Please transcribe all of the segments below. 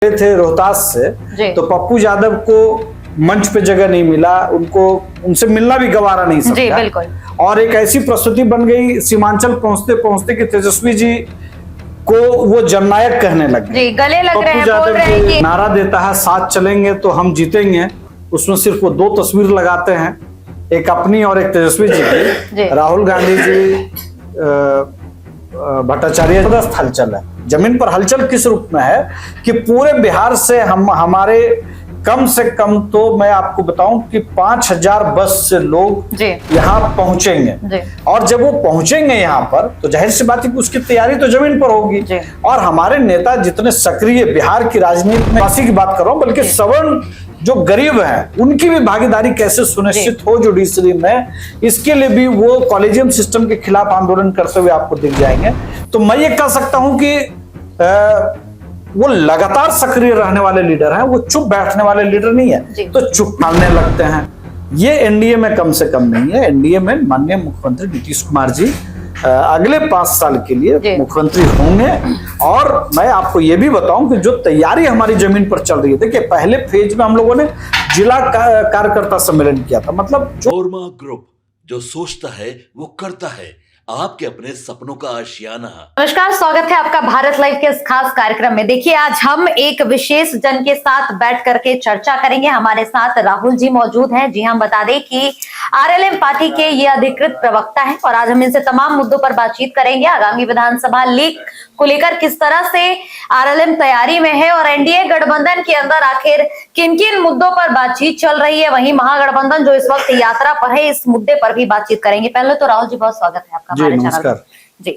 थे रोहतास से, तो पप्पू यादव को मंच पे जगह नहीं मिला, उनको उनसे मिलना भी गवारा नहीं जी, बिल्कुल। और एक ऐसी प्रस्तुति बन गई सीमांचल पहुंचते पहुंचते कि तेजस्वी जी को वो जननायक कहने लगे। जी, गले लग रहे हैं, बोल रहे हैं कि नारा देता है साथ चलेंगे तो हम जीतेंगे, उसमें सिर्फ वो दो तस्वीर लगाते हैं, एक अपनी और एक तेजस्वी जी की। राहुल गांधी जी भट्टाचार्य जबरदस्त हलचल है। जमीन पर हलचल किस रूप में है कि पूरे बिहार से हमारे कम से कम तो मैं आपको बताऊं कि 5000 बस से लोग यहाँ पहुंचेंगे, और जब वो पहुंचेंगे यहाँ पर तो जाहिर सी बात है कि उसकी तैयारी तो जमीन पर होगी। और हमारे नेता जितने सक्रिय बिहार की राजनीति में, वासी की बात कर रहा हूं, बल्कि सवर्ण जो गरीब हैं उनकी भी भागीदारी कैसे सुनिश्चित हो जुडिशरी में, इसके लिए भी वो कॉलेजियम सिस्टम के खिलाफ आंदोलन करते हुए आपको दिख जाएंगे। तो मैं ये कह सकता हूं कि वो लगातार सक्रिय रहने वाले लीडर हैं, वो चुप बैठने वाले लीडर नहीं है। तो चुप मानने लगते हैं, ये एनडीए में कम से कम नहीं है। एनडीए में माननीय मुख्यमंत्री नीतीश कुमार जी अगले 5 साल के लिए मुख्यमंत्री होंगे। और मैं आपको ये भी बताऊं कि जो तैयारी हमारी जमीन पर चल रही है, देखिए पहले फेज में हम लोगों ने जिला कार्यकर्ता सम्मेलन किया था, मतलब ओरमा ग्रुप जो सोचता है वो करता है, आपके अपने सपनों का आशियाना। नमस्कार, स्वागत है आपका भारत लाइव के इस खास कार्यक्रम में। देखिए आज हम एक विशेष जन के साथ बैठ करके चर्चा करेंगे। हमारे साथ राहुल जी मौजूद हैं। जी हम बता दें कि आरएलएम पार्टी के ये अधिकृत प्रवक्ता हैं और आज हम इनसे तमाम मुद्दों पर बातचीत करेंगे। आगामी विधानसभा लीग को लेकर किस तरह से आरएलएम तैयारी में है और एनडीए गठबंधन के अंदर आखिर किन किन मुद्दों पर बातचीत चल रही है, वहीं महागठबंधन जो इस वक्त यात्रा पर है, इस मुद्दे पर भी बातचीत करेंगे। पहले तो राहुल जी बहुत स्वागत है आपका हमारे चैनल। जी,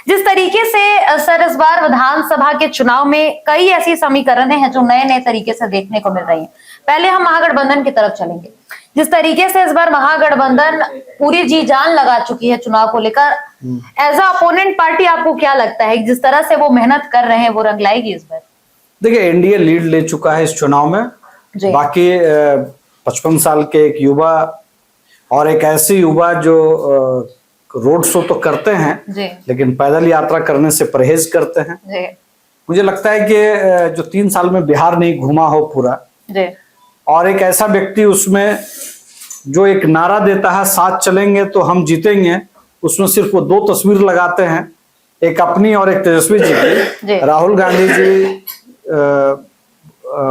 जिस तरीके से सर इस बार विधानसभा के चुनाव में कई ऐसी समीकरण हैं जो नए नए तरीके से देखने को मिल रही हैं। पहले हम महागठबंधन की तरफ चलेंगे। जिस तरीके से इस बार महागठबंधन पूरी जी जान लगा चुकी है चुनाव को लेकर, एज अ अपोनेंट पार्टी आपको क्या लगता है जिस तरह से वो मेहनत कर रहे हैं वो रंग लाएगी इस बार? देखिए एनडीए लीड ले चुका है इस चुनाव में। बाकी 55 साल के एक युवा और एक ऐसे युवा जो रोड शो तो करते हैं लेकिन पैदल यात्रा करने से परहेज करते हैं। मुझे लगता है कि जो 3 साल में बिहार नहीं घूमा हो पूरा, और एक ऐसा व्यक्ति उसमें जो एक नारा देता है साथ चलेंगे तो हम जीतेंगे, उसमें सिर्फ वो 2 तस्वीर लगाते हैं, एक अपनी और एक तेजस्वी जी की। राहुल गांधी जी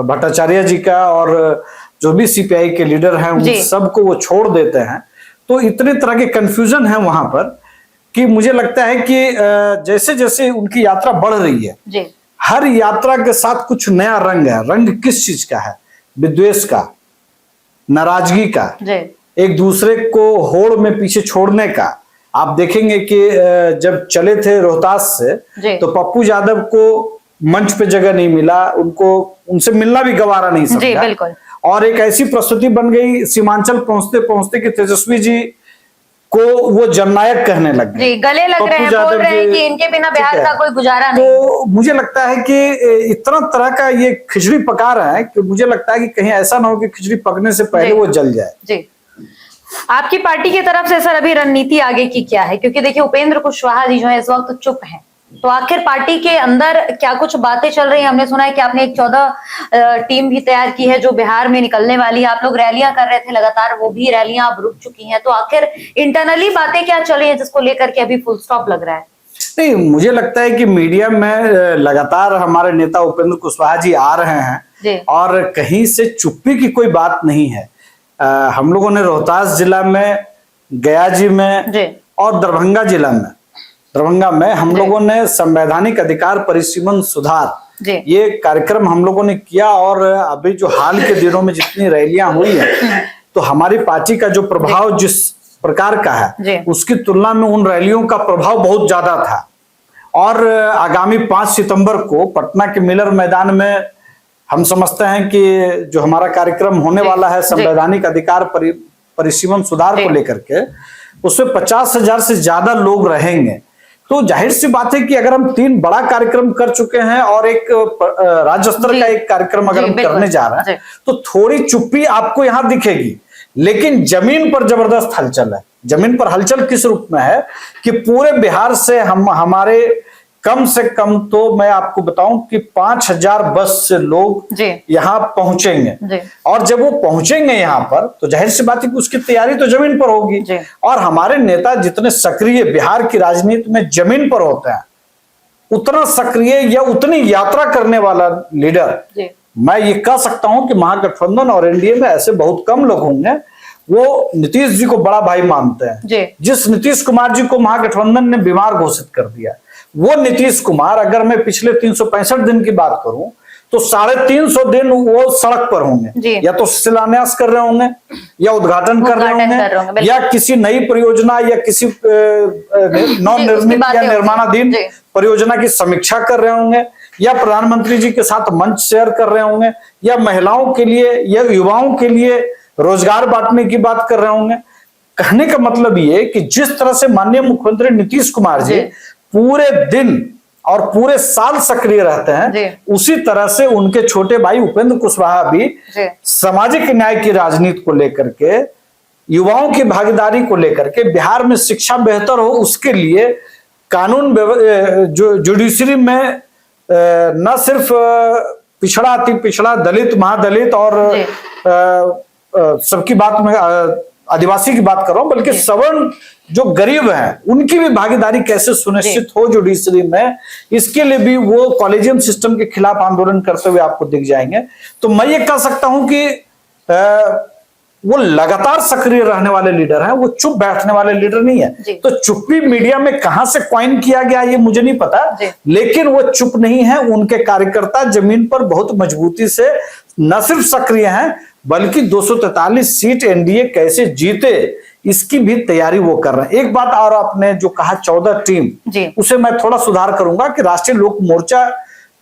भट्टाचार्य जी का और जो भी सीपीआई के लीडर हैं उन सबको वो छोड़ देते हैं। तो इतने तरह के कंफ्यूजन है वहां पर कि मुझे लगता है कि जैसे जैसे उनकी यात्रा बढ़ रही है, हर यात्रा के साथ कुछ नया रंग है। रंग किस चीज का है? विद्वेष का, नाराजगी का, एक दूसरे को होड़ में पीछे छोड़ने का। आप देखेंगे कि जब चले थे रोहतास से, तो पप्पू यादव को मंच पे जगह नहीं मिला, उनको उनसे मिलना भी गवारा नहीं समझा। बिल्कुल। और एक ऐसी प्रस्तुति बन गई सीमांचल पहुंचते पहुंचते कि तेजस्वी जी को वो जननायक कहने लगे। गले लग रहे हैं, बोल रहे हैं कि इनके बिना बिहार का कोई गुजारा नहीं। तो मुझे लगता है कि इतना तरह का ये खिचड़ी पका रहा है कि मुझे लगता है कि कहीं ऐसा ना हो कि खिचड़ी पकने से पहले वो जल जाए। जी, आपकी पार्टी की तरफ से सर अभी रणनीति आगे की क्या है? क्योंकि देखिए उपेंद्र कुशवाहा जी जो है इस वक्त चुप हैं, तो आखिर पार्टी के अंदर क्या कुछ बातें चल रही हैं? हमने सुना है कि आपने एक 14 टीम भी तैयार की है जो बिहार में निकलने वाली है। आप लोग रैलियां कर रहे थे लगातार, वो भी रैलियां अब रुक चुकी हैं। तो आखिर इंटरनली बातें क्या चल रही है जिसको लेकर के अभी फुल स्टॉप लग रहा है? नहीं, मुझे लगता है कि मीडिया में लगातार हमारे नेता उपेंद्र कुशवाहा जी आ रहे हैं और कहीं से चुप्पी की कोई बात नहीं है। हम लोगों ने रोहतास जिला में, गया जी में और दरभंगा में हम लोगों ने संवैधानिक अधिकार परिसीमन सुधार ये कार्यक्रम हम लोगों ने किया। और अभी जो हाल के दिनों में जितनी रैलियां हुई है, तो हमारी पार्टी का जो प्रभाव जिस प्रकार का है उसकी तुलना में उन रैलियों का प्रभाव बहुत ज्यादा था। और आगामी 5 सितंबर को पटना के मिलर मैदान में हम समझते हैं कि जो हमारा कार्यक्रम होने वाला है संवैधानिक अधिकार परिसीमन सुधार को लेकर के, उसमें 50,000 से ज्यादा लोग रहेंगे। तो जाहिर सी बात है कि अगर हम 3 बड़ा कार्यक्रम कर चुके हैं और एक राज्य स्तर का एक कार्यक्रम अगर हम करने जा रहे हैं, तो थोड़ी चुप्पी आपको यहां दिखेगी, लेकिन जमीन पर जबरदस्त हलचल है। जमीन पर हलचल किस रूप में है कि पूरे बिहार से हमारे कम से कम तो मैं आपको बताऊं कि 5000 बस से लोग यहाँ पहुंचेंगे। और जब वो पहुंचेंगे यहाँ पर तो जाहिर सी बात है कि उसकी तैयारी तो जमीन पर होगी। और हमारे नेता जितने सक्रिय बिहार की राजनीति में जमीन पर होते हैं, उतना सक्रिय या उतनी यात्रा करने वाला लीडर मैं ये कह सकता हूं कि महागठबंधन और एनडीए में ऐसे बहुत कम लोग होंगे। वो नीतीश जी को बड़ा भाई मानते हैं। जिस नीतीश कुमार जी को महागठबंधन ने बीमार घोषित कर दिया, वो नीतीश कुमार अगर मैं पिछले 365 दिन की बात करूं तो 350 दिन वो सड़क पर होंगे, या तो शिलान्यास कर रहे होंगे, या उद्घाटन कर रहे होंगे, या किसी नई परियोजना या किसी नवनिर्मित या निर्माणाधीन परियोजना की समीक्षा कर रहे होंगे, या प्रधानमंत्री जी के साथ मंच शेयर कर रहे होंगे, या महिलाओं के लिए या युवाओं के लिए रोजगार बांटने की बात कर रहे होंगे। कहने का मतलब ये कि जिस तरह से माननीय मुख्यमंत्री नीतीश कुमार जी पूरे दिन और पूरे साल सक्रिय रहते हैं, उसी तरह से उनके छोटे भाई उपेंद्र कुशवाहा भी सामाजिक न्याय की राजनीति को लेकर के, युवाओं की भागीदारी को लेकर के, बिहार में शिक्षा बेहतर हो उसके लिए कानून जो जुडिशरी में न सिर्फ पिछड़ा, अति पिछड़ा, दलित, महादलित और सबकी बात में आदिवासी की बात कर रहा हूं, बल्कि सवर्ण जो गरीब हैं उनकी भी भागीदारी कैसे सुनिश्चित हो जुडिशरी में, इसके लिए भी वो कॉलेजियम सिस्टम के खिलाफ आंदोलन करते हुए आपको दिख जाएंगे। तो मैं ये कह सकता हूं कि वो लगातार सक्रिय रहने वाले लीडर हैं, वो चुप बैठने वाले लीडर नहीं है। तो चुप्पी मीडिया में कहां से कॉइन किया गया ये मुझे नहीं पता, लेकिन वो चुप नहीं है। उनके कार्यकर्ता जमीन पर बहुत मजबूती से न सिर्फ सक्रिय हैं, बल्कि 243 सीट एनडीए कैसे जीते इसकी भी तैयारी वो कर रहे हैं। एक बात और आपने जो कहा 14 टीम, उसे मैं थोड़ा सुधार करूंगा कि राष्ट्रीय लोक मोर्चा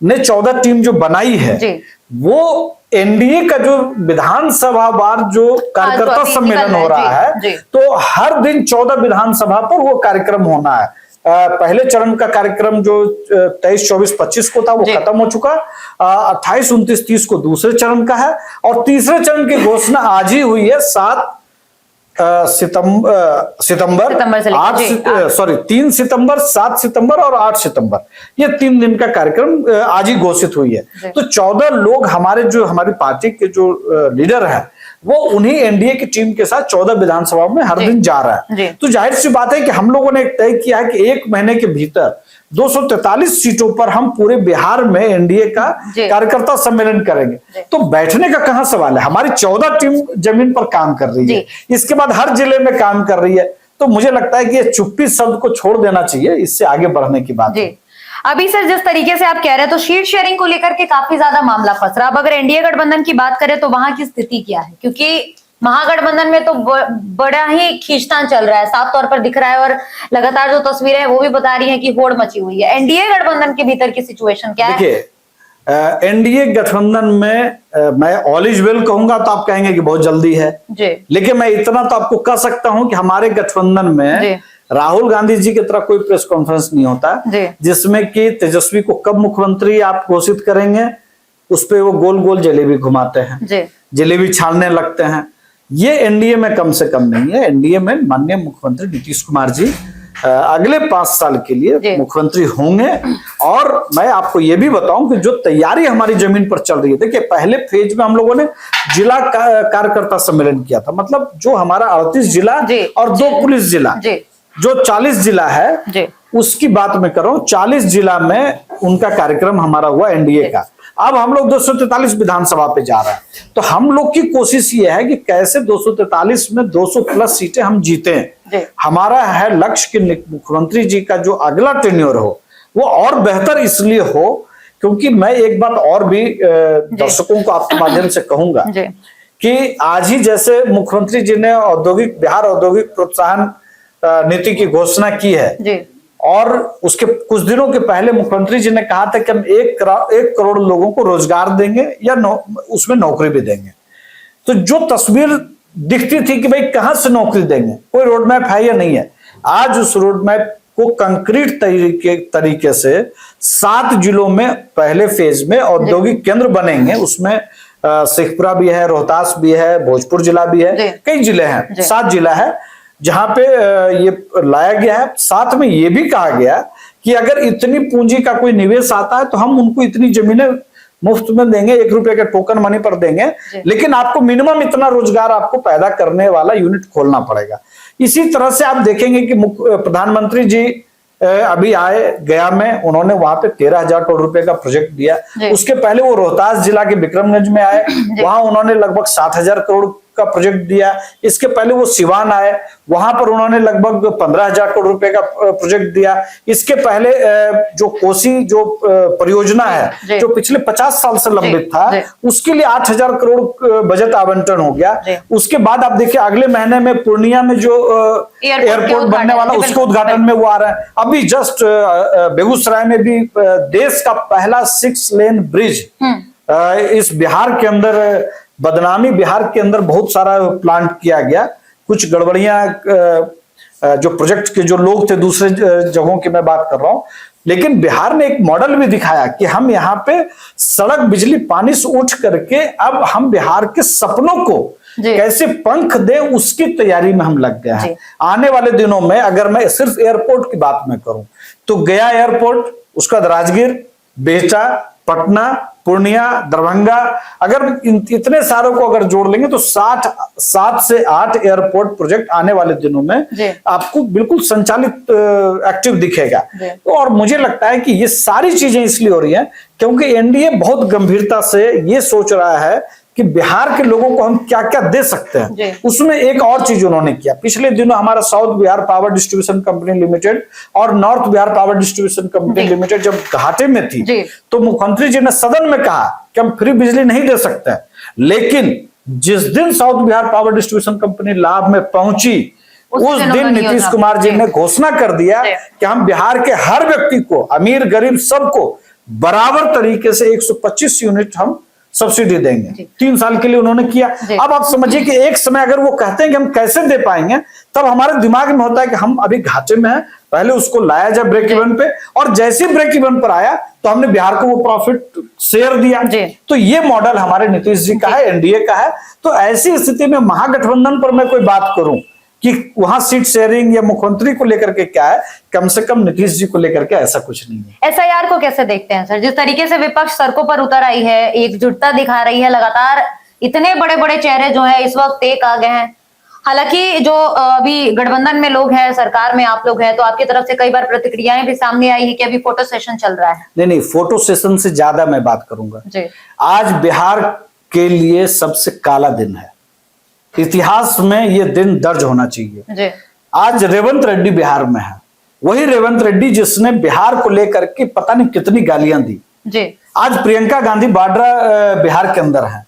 ने 14 टीम जो बनाई है, वो एनडीए का जो विधानसभा वार जो कार्यकर्ता सम्मेलन हो रहा है, तो हर दिन 14 विधानसभा पर वो कार्यक्रम होना है। पहले चरण का कार्यक्रम जो 23, 24, 25 को था वो खत्म हो चुका। 28, 29, 30 को दूसरे चरण का है, और तीसरे चरण की घोषणा आज ही हुई है 3 सितंबर, 7 सितंबर और 8 सितंबर, ये 3 दिन का कार्यक्रम आज ही घोषित हुई है। तो 14 लोग हमारी पार्टी के जो लीडर हैं वो उन्हीं एनडीए की टीम के साथ 14 विधानसभा में हर दिन जा रहा है। तो जाहिर सी बात है कि हम लोगों ने तय किया है कि 1 महीने के भीतर 243 सीटों पर हम पूरे बिहार में एनडीए का कार्यकर्ता सम्मेलन करेंगे। तो बैठने का कहां सवाल है, हमारी 14 टीम जमीन पर काम कर रही है, इसके बाद हर जिले में काम कर रही है। तो मुझे लगता है कि ये चुप्पी शब्द को छोड़ देना चाहिए, इससे आगे बढ़ने की बात है। अभी सर जिस तरीके से आप कह रहे हैं तो सीट शेयरिंग को लेकर के काफी ज्यादा मामला फंस रहा। अब अगर एनडीए गठबंधन की बात करें तो वहां की स्थिति क्या है, क्योंकि महागठबंधन में तो बड़ा ही खींचतान चल रहा है, साफ तौर पर दिख रहा है, और लगातार जो तस्वीरें हैं वो भी बता रही हैं कि होड़ मची हुई है। एनडीए गठबंधन के भीतर की सिचुएशन क्या है? देखिए, एनडीए गठबंधन में मैं ऑल इज वेल कहूंगा तो आप कहेंगे कि बहुत जल्दी है, लेकिन मैं इतना तो आपको कह सकता हूं कि हमारे गठबंधन में राहुल गांधी जी की तरह कोई प्रेस कॉन्फ्रेंस नहीं होता जिसमें कि तेजस्वी को कब मुख्यमंत्री आप घोषित करेंगे उस पे वो गोल गोल जलेबी घुमाते हैं, जलेबी छानने लगते हैं। ये एनडीए में कम से कम नहीं है। एनडीए में माननीय मुख्यमंत्री नीतीश कुमार जी अगले 5 साल के लिए मुख्यमंत्री होंगे। और मैं आपको ये भी बताऊं कि जो तैयारी हमारी जमीन पर चल रही है, देखिए पहले फेज में हम लोगों ने जिला कार्यकर्ता सम्मेलन किया था, मतलब जो हमारा 38 जिला और 2 पुलिस जिला, जो 40 जिला है उसकी बात मैं कर रहा हूं। 40 जिला में उनका कार्यक्रम हमारा हुआ एनडीए का। अब हम लोग 243 विधानसभा पे जा रहे हैं, तो हम लोग की कोशिश ये है कि कैसे 243 में 200 प्लस सीटें हम जीते। हमारा है लक्ष्य कि मुख्यमंत्री जी का जो अगला टेन्योर हो वो और बेहतर इसलिए हो क्योंकि मैं एक बात और भी दर्शकों को आपके माध्यम से कहूंगा कि आज ही जैसे मुख्यमंत्री जी ने बिहार औद्योगिक प्रोत्साहन नीति की घोषणा की है, और उसके कुछ दिनों के पहले मुख्यमंत्री जी ने कहा था कि हम 1 करोड़ लोगों को रोजगार देंगे या उसमें नौकरी भी देंगे। तो जो तस्वीर दिखती थी कि भाई कहां से नौकरी देंगे, कोई रोड मैप है या नहीं है, आज उस रोड मैप को कंक्रीट तरीके से 7 जिलों में पहले फेज में औद्योगिक केंद्र बनेंगे। उसमें शेखपुरा भी है, रोहतास भी है, भोजपुर जिला भी है, कई जिले हैं, 7 जिला है जहां पे ये लाया गया है। साथ में ये भी कहा गया कि अगर इतनी पूंजी का कोई निवेश आता है तो हम उनको इतनी जमीनें मुफ्त में देंगे, 1 रुपए के टोकन मनी पर देंगे, लेकिन आपको मिनिमम इतना रोजगार आपको पैदा करने वाला यूनिट खोलना पड़ेगा। इसी तरह से आप देखेंगे कि प्रधानमंत्री जी अभी आए गया में, उन्होंने वहां पे 13,000 करोड़ रुपए का प्रोजेक्ट दिया। उसके पहले वो रोहतास जिला के विक्रमगंज में आए, वहां उन्होंने लगभग 60,000 करोड़ का प्रोजेक्ट दिया। इसके पहले वो सिवान आए, वहां पर उन्होंने लगभग 15,000 करोड़ रुपए का प्रोजेक्ट दिया। इसके पहले जो कोसी जो परियोजना है जो पिछले 50 साल से लंबित था, उसके लिए 8,000 करोड़ बजट आवंटन हो गया। उसके बाद आप देखिए अगले महीने में पूर्णिया में जो एयरपोर्ट बनने वाला उसके उद्घाटन में वो आ रहा है। अभी जस्ट बेगूसराय में भी देश का पहला 6 लेन ब्रिज इस बिहार के अंदर, बदनामी बिहार के अंदर बहुत सारा प्लांट किया गया। कुछ गड़बड़ियां जो प्रोजेक्ट के जो लोग थे दूसरे जगहों की मैं बात कर रहा हूं, लेकिन बिहार ने एक मॉडल भी दिखाया कि हम यहाँ पे सड़क बिजली पानी से उठ करके अब हम बिहार के सपनों को कैसे पंख दे उसकी तैयारी में हम लग गए हैं। आने वाले दिनों में अगर मैं सिर्फ एयरपोर्ट की बात में करूं तो गया एयरपोर्ट, उसका राजगीर, बेहटा, पटना, पूर्णिया, दरभंगा, अगर इतने सारों को अगर जोड़ लेंगे तो 7 से 8 एयरपोर्ट प्रोजेक्ट आने वाले दिनों में आपको बिल्कुल संचालित एक्टिव दिखेगा। और मुझे लगता है कि ये सारी चीजें इसलिए हो रही हैं क्योंकि एनडीए बहुत गंभीरता से ये सोच रहा है कि बिहार के लोगों को हम क्या क्या दे सकते हैं। उसमें एक और चीज उन्होंने किया, पिछले दिनों हमारा south Bihar power distribution company limited और north Bihar power distribution company limited जब घाटे में थी तो मुख्यमंत्री जी ने सदन में कहा कि हम फ्री बिजली नहीं दे सकते हैं, लेकिन जिस दिन south Bihar power distribution company लाभ में पहुंची उस दिन नीतीश कुमार जी ने घोषणा कर दिया कि हम बिहार के हर व्यक्ति को, अमीर गरीब सबको बराबर तरीके से 125 यूनिट हम सब्सिडी देंगे। 3 साल के लिए उन्होंने किया। अब आप समझिए कि एक समय अगर वो कहते हैं कि हम कैसे दे पाएंगे, तब हमारे दिमाग में होता है कि हम अभी घाटे में हैं, पहले उसको लाया जाए ब्रेक इवन पे, और जैसे ब्रेक इवन पर आया तो हमने बिहार को वो प्रॉफिट शेयर दिया। तो ये मॉडल हमारे नीतीश जी का है, एनडीए का है। तो ऐसी स्थिति में महागठबंधन पर मैं कोई बात करूं कि वहां सीट शेयरिंग या मुख्यमंत्री को लेकर के क्या है, कम से कम नीतीश जी को लेकर के ऐसा कुछ नहीं है। एसआईआर को कैसे देखते हैं सर? जिस तरीके से विपक्ष सड़कों पर उतर आई है, एकजुटता दिखा रही है, लगातार इतने बड़े बड़े चेहरे जो है इस वक्त एक आ गए हैं। हालांकि जो अभी गठबंधन में लोग हैं, सरकार में आप लोग हैं, तो आपकी तरफ से कई बार प्रतिक्रियाएं भी सामने आई है कि अभी फोटो सेशन चल रहा है। नहीं, फोटो सेशन से ज्यादा मैं बात करूंगा। आज बिहार के लिए सबसे काला दिन है, इतिहास में ये दिन दर्ज होना चाहिए। आज रेवंत रेड्डी बिहार में है, वही रेवंत रेड्डी जिसने बिहार को लेकर के पता नहीं कितनी गालियां दी। आज प्रियंका गांधी वाड्रा बिहार के अंदर है,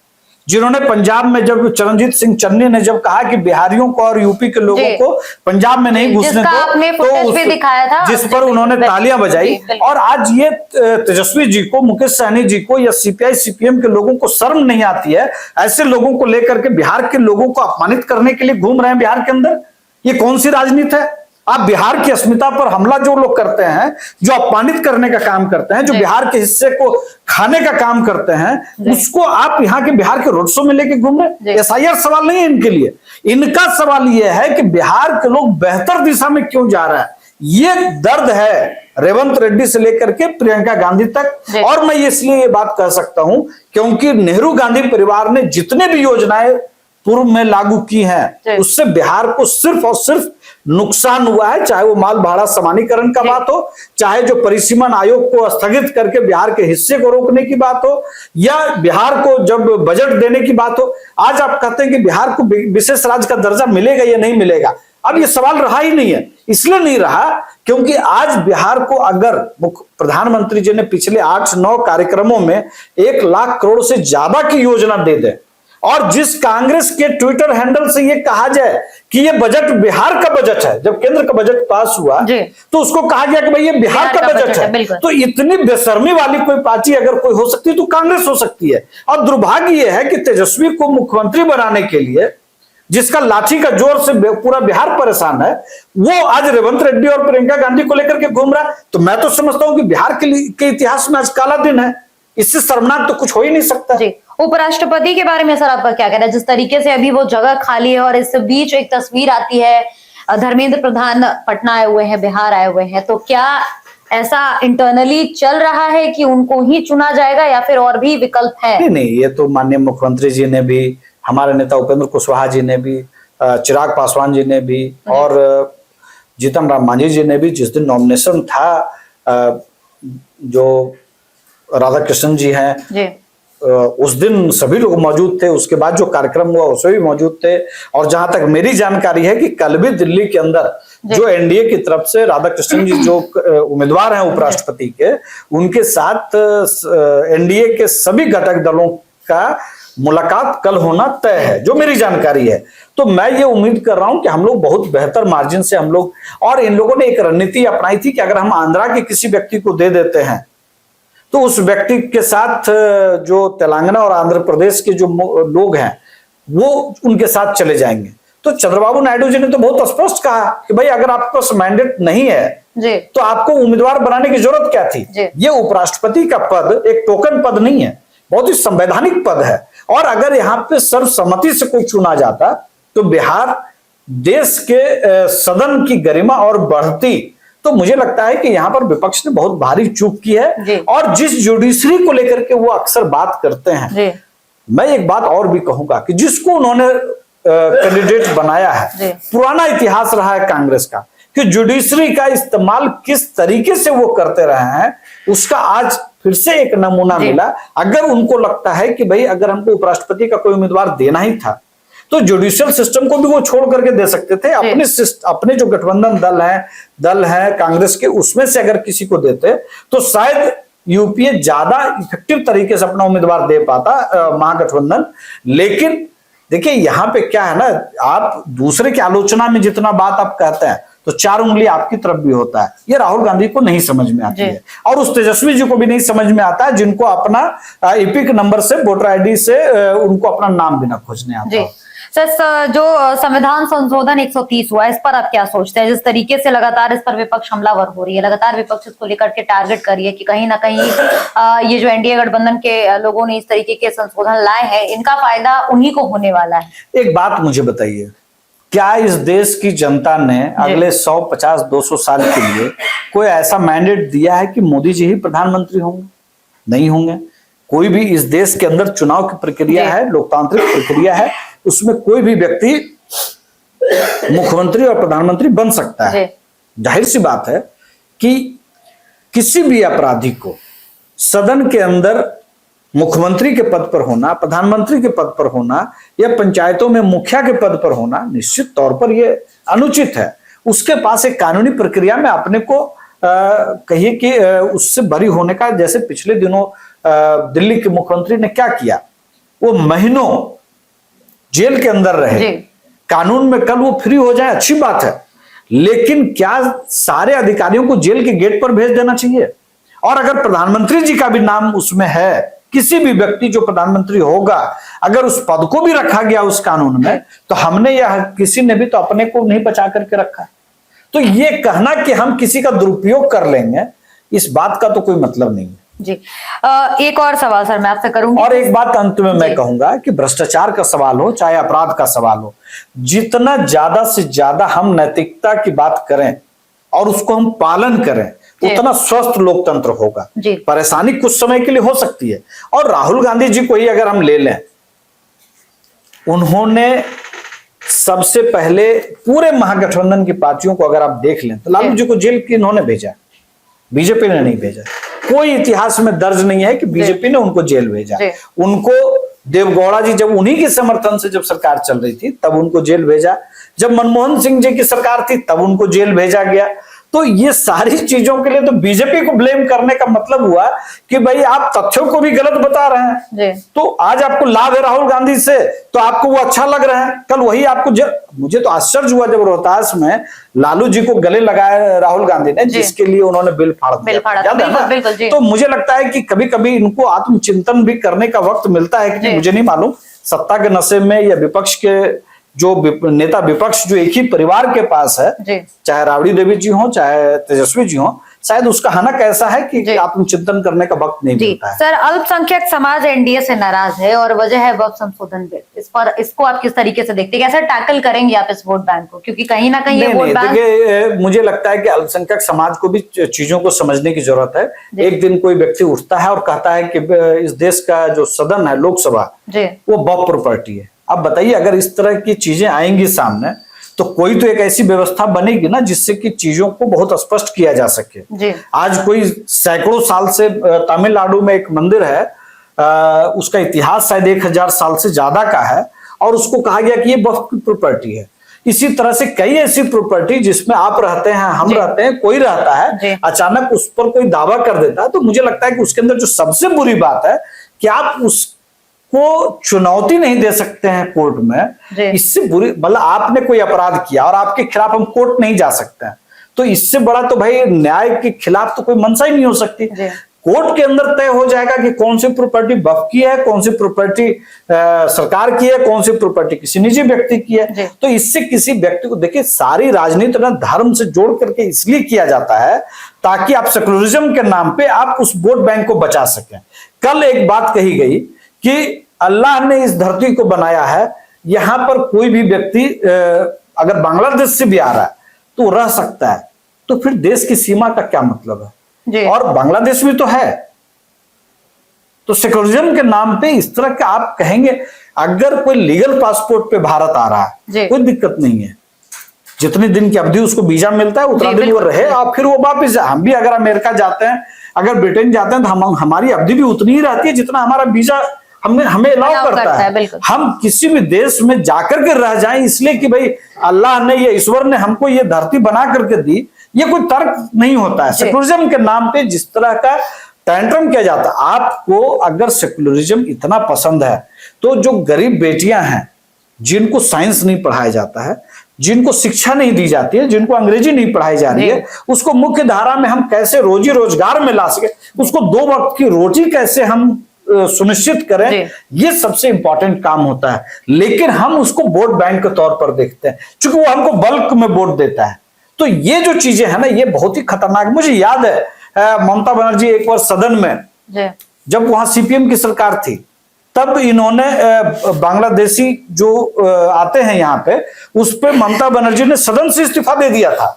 जिन्होंने पंजाब में जब चरणजीत सिंह चन्नी ने जब कहा कि बिहारियों को और यूपी के लोगों को पंजाब में नहीं घुसने दो, तो दिखाया था, जिस पर उन्होंने तालियां बजाई। और आज ये तेजस्वी जी को, मुकेश सहनी जी को या सीपीआई सीपीएम के लोगों को शर्म नहीं आती है ऐसे लोगों को लेकर के बिहार के लोगों को अपमानित करने के लिए घूम रहे हैं बिहार के अंदर। ये कौन सी राजनीति है? आप बिहार की अस्मिता पर हमला जो लोग करते हैं, जो अपमानित करने का काम करते हैं, जो बिहार के हिस्से को खाने का काम करते हैं, उसको आप यहाँ के बिहार के रोड शो में लेके घूम रहे। एसआईआर सवाल नहीं है इनके लिए, इनका सवाल यह है कि बिहार के लोग बेहतर दिशा में क्यों जा रहा है। ये दर्द है रेवंत रेड्डी से लेकर के प्रियंका गांधी तक। और मैं इसलिए ये बात कह सकता हूं क्योंकि नेहरू गांधी परिवार ने जितने भी योजनाएं पूर्व में लागू की हैं, उससे बिहार को सिर्फ और सिर्फ नुकसान हुआ है। चाहे वो माल भाड़ा समानीकरण का बात हो, चाहे जो परिसीमन आयोग को स्थगित करके बिहार के हिस्से को रोकने की बात हो, या बिहार को जब बजट देने की बात हो। आज आप कहते हैं कि बिहार को विशेष राज्य का दर्जा मिलेगा या नहीं मिलेगा, अब ये सवाल रहा ही नहीं है। इसलिए नहीं रहा क्योंकि आज बिहार को अगर प्रधानमंत्री जी ने पिछले 8-9 कार्यक्रमों में 1 लाख करोड़ से ज्यादा की योजना दे दे, और जिस कांग्रेस के ट्विटर हैंडल से ये कहा जाए कि ये बजट बिहार का बजट है, जब केंद्र का बजट पास हुआ तो उसको कहा गया कि भाई ये बिहार का बजट है। तो इतनी बेशर्मी वाली कोई पार्टी अगर कोई हो सकती है तो कांग्रेस हो सकती है। और दुर्भाग्य यह है कि तेजस्वी को मुख्यमंत्री बनाने के लिए जिसका लाठी का जोर से पूरा बिहार परेशान है, वो आज रेवंत रेड्डी और प्रियंका गांधी को लेकर के घूम रहा है। तो मैं तो समझता हूं कि बिहार के इतिहास में आज काला दिन है, इससे शर्मनाक तो कुछ हो ही नहीं सकता। उपराष्ट्रपति के बारे में सर आपका क्या कहना है? जिस तरीके से अभी वो जगह खाली है और इस बीच एक तस्वीर आती है, धर्मेंद्र प्रधान पटना आए हुए हैं, बिहार आए हुए हैं, तो क्या ऐसा इंटरनली चल रहा है कि उनको ही चुना जाएगा या फिर और भी विकल्प है? नहीं, ये तो माननीय मुख्यमंत्री जी ने भी, हमारे नेता उपेंद्र कुशवाहा जी ने भी, चिराग पासवान जी ने भी और जीतन राम मांझी जी ने भी, जिस दिन नॉमिनेशन था जो राधाकृष्णन जी हैं जी। उस दिन सभी लोग मौजूद थे। उसके बाद जो कार्यक्रम हुआ उसमें भी मौजूद थे। और जहां तक मेरी जानकारी है कि कल भी दिल्ली के अंदर जो एनडीए की तरफ से राधाकृष्णन जी जो उम्मीदवार हैं उपराष्ट्रपति के, उनके साथ एनडीए के सभी घटक दलों का मुलाकात कल होना तय है, जो मेरी जानकारी है। तो मैं ये उम्मीद कर रहा हूं कि हम लोग बहुत बेहतर मार्जिन से हम लोग, और इन लोगों ने एक रणनीति अपनाई थी कि अगर हम आंध्रा के किसी व्यक्ति को दे देते हैं तो उस व्यक्ति के साथ जो तेलंगाना और आंध्र प्रदेश के जो लोग हैं वो उनके साथ चले जाएंगे। तो चंद्रबाबू नायडू जी ने तो बहुत स्पष्ट कहा कि भाई अगर आपके पास मैंडेट नहीं है जी, तो आपको उम्मीदवार बनाने की जरूरत क्या थी। ये उपराष्ट्रपति का पद एक टोकन पद नहीं है, बहुत ही संवैधानिक पद है। और अगर यहाँ पे सर्वसम्मति से कोई चुना जाता तो बिहार देश के सदन की गरिमा और बढ़ती। तो मुझे लगता है कि यहाँ पर विपक्ष ने बहुत भारी चूक की है। और जिस जुडिशरी को लेकर के वो अक्सर बात करते हैं, मैं एक बात और भी कहूंगा कि जिसको उन्होंने कैंडिडेट बनाया है, पुराना इतिहास रहा है कांग्रेस का कि जुडिशरी का इस्तेमाल किस तरीके से वो करते रहे हैं, उसका आज फिर से एक नमूना मिला। अगर उनको लगता है कि भाई अगर हमको उपराष्ट्रपति का कोई उम्मीदवार देना ही था तो जुडिशियल सिस्टम को भी वो छोड़ करके दे सकते थे। अपने जो गठबंधन दल है कांग्रेस के, उसमें से अगर किसी को देते तो शायद यूपीए ज्यादा इफेक्टिव तरीके से अपना उम्मीदवार दे पाता महागठबंधन। लेकिन देखिए यहाँ पे क्या है ना, आप दूसरे की आलोचना में जितना बात आप कहते हैं तो चार उंगली आपकी तरफ भी होता है। ये राहुल गांधी को नहीं समझ में आती है और उस तेजस्वी जी को भी नहीं समझ में आता है जिनको अपना इपिक नंबर से, वोटर आईडी से उनको अपना नाम भी ना खोजने आता है। सर, जो संविधान संशोधन 130 हुआ, इस पर आप क्या सोचते हैं? जिस तरीके से लगातार इस पर विपक्ष हमलावर हो रही है, लगातार विपक्ष इसको लेकर के टारगेट कर रही है कि कहीं ना कहीं ये जो एनडीए गठबंधन के लोगों ने इस तरीके के संशोधन लाए हैं, इनका फायदा उन्हीं को होने वाला है। एक बात मुझे बताइए, क्या इस देश की जनता ने अगले 150-200 साल के लिए कोई ऐसा मैंडेट दिया है कि मोदी जी ही प्रधानमंत्री होंगे? नहीं होंगे। कोई भी इस देश के अंदर चुनाव की प्रक्रिया है, लोकतांत्रिक प्रक्रिया है, उसमें कोई भी व्यक्ति मुख्यमंत्री और प्रधानमंत्री बन सकता है। जाहिर सी बात है कि किसी भी अपराधी को सदन के अंदर मुख्यमंत्री के पद पर होना, प्रधानमंत्री के पद पर होना या पंचायतों में मुखिया के पद पर होना निश्चित तौर पर यह अनुचित है। उसके पास एक कानूनी प्रक्रिया में अपने को कहिए कि उससे बरी होने का, जैसे पिछले दिनों दिल्ली के मुख्यमंत्री ने क्या किया, वो महीनों जेल के अंदर रहे। कानून में कल वो फ्री हो जाए, अच्छी बात है, लेकिन क्या सारे अधिकारियों को जेल के गेट पर भेज देना चाहिए? और अगर प्रधानमंत्री जी का भी नाम उसमें है, किसी भी व्यक्ति जो प्रधानमंत्री होगा, अगर उस पद को भी रखा गया उस कानून में, तो हमने या किसी ने भी तो अपने को नहीं बचा करके रखा। तो ये कहना कि हम किसी का दुरुपयोग कर लेंगे, इस बात का तो कोई मतलब नहीं है। जी, एक और सवाल सर मैं आपसे करूंगी। और एक बात अंत में मैं कहूंगा कि भ्रष्टाचार का सवाल हो चाहे अपराध का सवाल हो, जितना ज्यादा से ज्यादा हम नैतिकता की बात करें और उसको हम पालन करें, उतना स्वस्थ लोकतंत्र होगा। परेशानी कुछ समय के लिए हो सकती है। और राहुल गांधी जी को ही अगर हम ले लें, उन्होंने सबसे पहले पूरे महागठबंधन की पार्टियों को अगर आप देख लें तो लालू जी को जेल की इन्होंने भेजा, बीजेपी ने नहीं भेजा। कोई इतिहास में दर्ज नहीं है कि बीजेपी ने उनको जेल भेजा। उनको देवगौड़ा जी जब उन्हीं के समर्थन से जब सरकार चल रही थी तब उनको जेल भेजा, जब मनमोहन सिंह जी की सरकार थी तब उनको जेल भेजा गया। तो ये सारी चीजों के लिए तो बीजेपी को ब्लेम करने का मतलब हुआ कि भाई आप तथ्यों को भी गलत बता रहे हैं। तो आज आपको लाभ है राहुल गांधी से तो आपको वो अच्छा लग रहा है, कल वही आपको मुझे तो आश्चर्य हुआ जब रोहतास में लालू जी को गले लगाया राहुल गांधी ने, जिसके लिए उन्होंने बिल फाड़ दिया। तो मुझे लगता है कि कभी कभी इनको आत्मचिंतन भी करने का वक्त मिलता है कि मुझे नहीं मालूम सत्ता के नशे में या विपक्ष के जो नेता विपक्ष जो एक ही परिवार के पास है, चाहे राबड़ी देवी जी हो चाहे तेजस्वी जी हो, शायद उसका हनक ऐसा है कि आत्मचिंतन करने का वक्त नहीं मिलता है। सर, अल्पसंख्यक समाज एनडीए से नाराज है और वजह है वक्फ संशोधन बिल। इस पर इसको आप किस तरीके से देखते हैं, कैसे टैकल करेंगे आप इस वोट बैंक को, क्योंकि कहीं ना कहीं ये वोट बैंक। देखिए, मुझे लगता है कि अल्पसंख्यक समाज को भी चीजों को समझने की जरूरत है। एक दिन कोई व्यक्ति उठता है और कहता है कि इस देश का जो सदन है, लोकसभा, वो वक्फ प्रॉपर्टी है। अब बताइए, अगर इस तरह की चीजें आएंगी सामने तो कोई तो एक ऐसी व्यवस्था बनेगी ना जिससे कि चीजों को बहुत स्पष्ट किया जा सके। आज कोई सैकड़ों साल से तमिलनाडु में एक मंदिर है, उसका इतिहास शायद 1000 साल से ज्यादा का है, और उसको कहा गया कि ये वक्फ की प्रॉपर्टी है। इसी तरह से कई ऐसी प्रॉपर्टी जिसमें आप रहते हैं, हम रहते हैं, कोई रहता है, अचानक उस पर कोई दावा कर देता है, तो मुझे लगता है कि उसके अंदर जो सबसे बुरी बात है कि आप उसको चुनौती नहीं दे सकते हैं कोर्ट में। इससे बुरी, मतलब आपने कोई अपराध किया और आपके खिलाफ हम कोर्ट नहीं जा सकते हैं, तो इससे बड़ा तो भाई न्याय के खिलाफ तो कोई मंशा ही नहीं हो सकती। कोर्ट के अंदर तय हो जाएगा कि कौन सी प्रॉपर्टी वक्फ की है, कौन सी प्रॉपर्टी सरकार की है, कौन सी प्रॉपर्टी किसी निजी व्यक्ति की है। तो इससे किसी व्यक्ति को, देखिए, सारी राजनीति ना धर्म से जोड़ करके इसलिए किया जाता है ताकि आप सेकुलरिज्म के नाम पे आप उस वोट बैंक को बचा सकें। कल एक बात कही गई कि अल्लाह ने इस धरती को बनाया है, यहां पर कोई भी व्यक्ति अगर बांग्लादेश से भी आ रहा है तो रह सकता है, तो फिर देश की सीमा का क्या मतलब है? और बांग्लादेश भी तो है। तो सेकुलरिज्म के नाम पे इस तरह के आप कहेंगे, अगर कोई लीगल पासपोर्ट पे भारत आ रहा है कोई दिक्कत नहीं है, जितने दिन की अवधि उसको वीजा मिलता है उतना दिन वो रहे और फिर वो वापस जाए। हम भी अगर अमेरिका जाते हैं, अगर ब्रिटेन जाते हैं, तो हमारी अवधि भी उतनी ही रहती है जितना हमारा वीजा हमें अलाउ करता है। हम किसी भी देश में जाकर के रह जाएं इसलिए कि भाई अल्लाह ने, ये ईश्वर ने हमको ये धरती बना करके दी, ये कोई तर्क नहीं होता है। सेकुलरिज्म के नाम पे जिस तरह का टेंट्रम किया जाता है, आपको अगर सेकुलरिज्म इतना पसंद है तो जो गरीब बेटियां हैं, जिनको साइंस नहीं पढ़ाया जाता है, जिनको शिक्षा नहीं दी जाती है, जिनको अंग्रेजी नहीं पढ़ाई जा रही है, उसको मुख्य धारा में हम कैसे रोजी रोजगार में ला सके, उसको 2 वक्त की रोटी कैसे हम सुनिश्चित करें, ये सबसे इंपॉर्टेंट काम होता है। लेकिन हम उसको वोट बैंक के तौर पर देखते हैं, क्योंकि वो हमको बल्क में वोट देता है। तो ये जो चीजें है ना, ये बहुत ही खतरनाक। मुझे याद है ममता बनर्जी एक बार सदन में, जब वहां सीपीएम की सरकार थी, तब इन्होंने बांग्लादेशी जो आते हैं यहाँ पे, उस पर ममता बनर्जी ने सदन से इस्तीफा दे दिया था,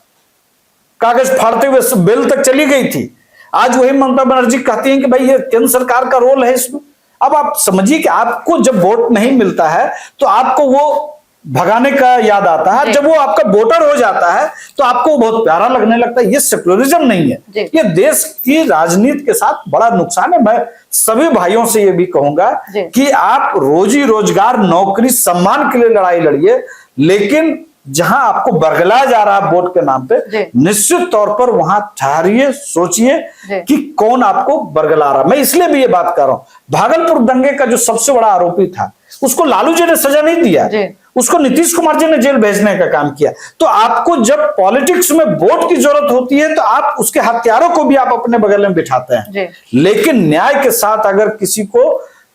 कागज फाड़ते हुए बिल तक चली गई थी। आज वही ममता बनर्जी कहती हैं कि भाई ये केंद्र सरकार का रोल है इसमें। अब आप समझिए कि आपको जब वोट नहीं मिलता है तो आपको वो भगाने का याद आता है, जब वो आपका वोटर हो जाता है तो आपको बहुत प्यारा लगने लगता है। ये सेकुलरिज्म नहीं है, ये देश की राजनीति के साथ बड़ा नुकसान है। मैं सभी भाइयों से ये भी कहूंगा कि आप रोजी रोजगार, नौकरी, सम्मान के लिए लड़ाई लड़िए, लेकिन जहां आपको बरगलाया जा रहा है वोट के नाम पे, निश्चित तौर पर वहां ठहरिए, सोचिए कि कौन आपको बरगला रहा। मैं इसलिए भी ये बात कर रहा हूं, भागलपुर दंगे का जो सबसे बड़ा आरोपी था, उसको लालू जी ने सजा नहीं दिया, उसको नीतीश कुमार जी ने जेल भेजने का काम किया। तो आपको जब पॉलिटिक्स में वोट की जरूरत होती है तो आप उसके हत्यारों को भी आप अपने बगल में बिठाते हैं, लेकिन न्याय के साथ अगर किसी को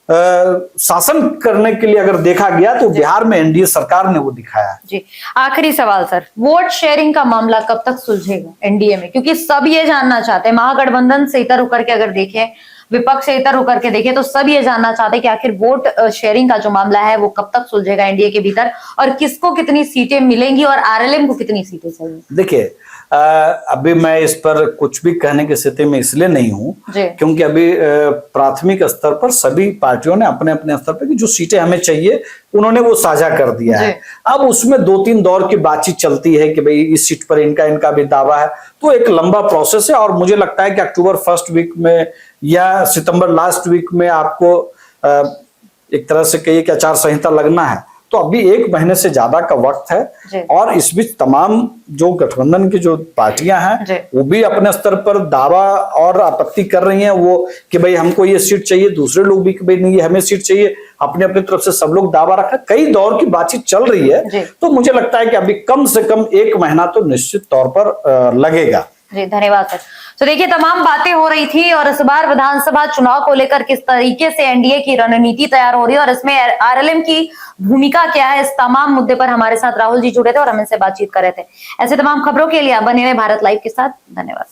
शासन करने के लिए अगर देखा गया तो बिहार में एनडीए सरकार ने वो दिखाया। जी, आखिरी सवाल सर, वोट शेयरिंग का मामला कब तक सुलझेगा एनडीए में? क्योंकि सब ये जानना चाहते हैं, महागठबंधन से इतर होकर के अगर देखें, विपक्ष से इतर होकर के देखें, तो सब ये जानना चाहते हैं कि आखिर वोट शेयरिंग का जो मामला है वो कब तक सुलझेगा एनडीए के भीतर, और किसको कितनी सीटें मिलेंगी और आरएलएम को कितनी सीटें चाहिए? देखिए, अभी मैं इस पर कुछ भी कहने की स्थिति में इसलिए नहीं हूं क्योंकि अभी प्राथमिक स्तर पर सभी पार्टियों ने अपने अपने स्तर पर की जो सीटें हमें चाहिए उन्होंने वो साझा कर दिया है। अब उसमें 2-3 दौर की बातचीत चलती है कि भाई इस सीट पर इनका भी दावा है, तो एक लंबा प्रोसेस है। और मुझे लगता है कि अक्टूबर फर्स्ट वीक में या सितंबर लास्ट वीक में आपको एक तरह से कहिए कि आचार संहिता लगना है, तो अभी 1 महीने से ज्यादा का वक्त है। और इस बीच तमाम जो गठबंधन की जो पार्टियां हैं वो भी अपने स्तर पर दावा और आपत्ति कर रही हैं, वो कि भाई हमको ये सीट चाहिए, दूसरे लोग भी कि भाई नहीं हमें सीट चाहिए, अपने अपनी तरफ से सब लोग दावा रखा, कई दौर की बातचीत चल रही है। तो मुझे लगता है कि अभी कम से कम 1 महीना तो निश्चित तौर पर लगेगा। जी, धन्यवाद सर। तो देखिए, तमाम बातें हो रही थी और इस बार विधानसभा चुनाव को लेकर किस तरीके से एनडीए की रणनीति तैयार हो रही है और इसमें आरएलएम की भूमिका क्या है, इस तमाम मुद्दे पर हमारे साथ राहुल जी जुड़े थे और हम इनसे बातचीत कर रहे थे। ऐसे तमाम खबरों के लिए आप बने हुए भारत लाइव के साथ। धन्यवाद।